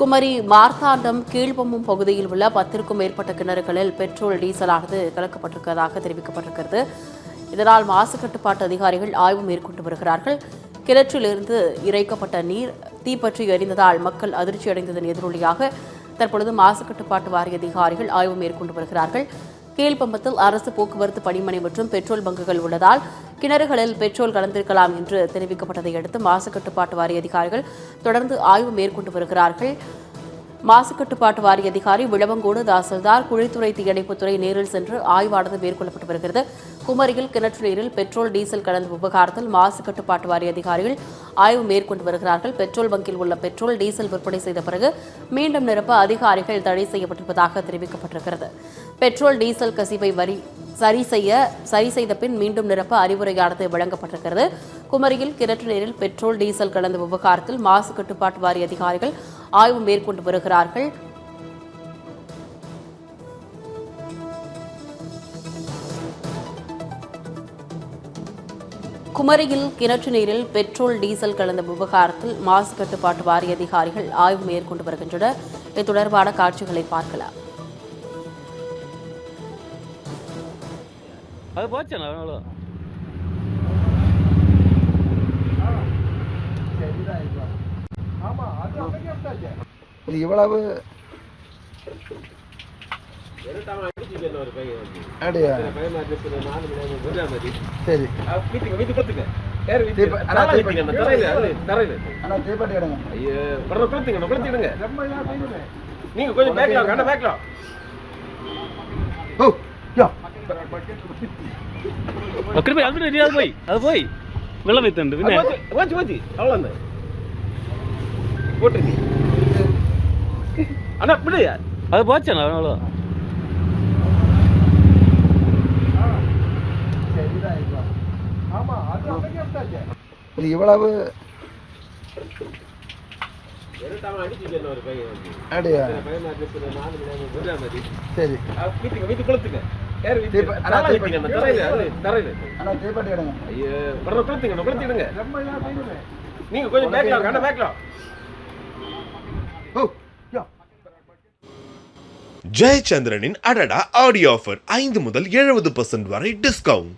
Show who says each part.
Speaker 1: குமரி மார்த்தாண்டம் கீழ்பொம்மம் பகுதியில் உள்ள 10க்கும் மேற்பட்ட கிணறுகளில் பெட்ரோல் டீசலானது கலக்கப்பட்டிருப்பதாக தெரிவிக்கப்பட்டிருக்கிறது. இதனால் மாசு கட்டுப்பாட்டு அதிகாரிகள் ஆய்வு மேற்கொண்டு வருகிறார்கள். கிணற்றிலிருந்து இறைக்கப்பட்ட நீர் தீப்பற்றி எரிந்ததால் மக்கள் அதிர்ச்சியடைந்ததன் எதிரொலியாக தற்பொழுது மாசு கட்டுப்பாட்டு வாரிய அதிகாரிகள் ஆய்வு மேற்கொண்டு வருகிறார்கள். கீழ்பம்பத்தில் அரசு போக்குவரத்து பணிமனை மற்றும் பெட்ரோல் பங்குகள் உள்ளதால் கிணறுகளில் பெட்ரோல் கலந்திருக்கலாம் என்று தெரிவிக்கப்பட்டதை அடுத்து மாசு கட்டுப்பாட்டு வாரிய அதிகாரிகள் தொடர்ந்து ஆய்வு மேற்கொண்டு வருகிறார்கள். மாசு கட்டுப்பாட்டு வாரிய அதிகாரி விளவங்கோடு தாசில்தார் குழித்துறை தீயணைப்புத்துறை நேரில் சென்று ஆய்வானது மேற்கொள்ளப்பட்டு வருகிறது. குமரியில் கிணற்று நீரில் பெட்ரோல் டீசல் கலந்த விவகாரத்தில் மாசு கட்டுப்பாட்டு வாரிய அதிகாரிகள் ஆய்வு மேற்கொண்டு வருகிறார்கள். பெட்ரோல் பங்கில் உள்ள பெட்ரோல் டீசல் விற்பனை செய்த பிறகு மீண்டும் நிரப்ப அதிகாரிகள் தடை செய்யப்பட்டிருப்பதாக தெரிவிக்கப்பட்டிருக்கிறது. பெட்ரோல் டீசல் கசிவை சரி செய்த பின் மீண்டும் நிரப்ப அறிவுரையானது வழங்கப்பட்டிருக்கிறது. குமரியில் கிணற்று நீரில் பெட்ரோல் டீசல் கலந்த விவகாரத்தில் மாசு கட்டுப்பாட்டு வாரிய அதிகாரிகள் ஆய்வு மேற்கொண்டு வருகிறார்கள். குமரியில் கிணற்று நீரில் பெட்ரோல் டீசல் கலந்த விவகாரத்தில் மாசு கட்டுப்பாட்டு வாரிய அதிகாரிகள் ஆய்வு மேற்கொண்டு வருகின்றனர். இது தொடர்பான காட்சிகளை பார்க்கலாம்.
Speaker 2: இவ்வளவு
Speaker 3: நீங்க கொஞ்சம் பேக்கலாம் அது போய் வெள்ளம் வைத்தண்டு அவ்வளோ போட்டு அண்ணா பிள்ளையா அது போச்சா அவ்வளோ
Speaker 2: இவ்வளவு
Speaker 3: நீங்க கொஞ்சம் பேக்கலாம்
Speaker 4: ஜெயச்சந்திரனின் அடடா ஆடியோ ஆஃபர் 5 முதல் 70% வரை டிஸ்கவுண்ட்.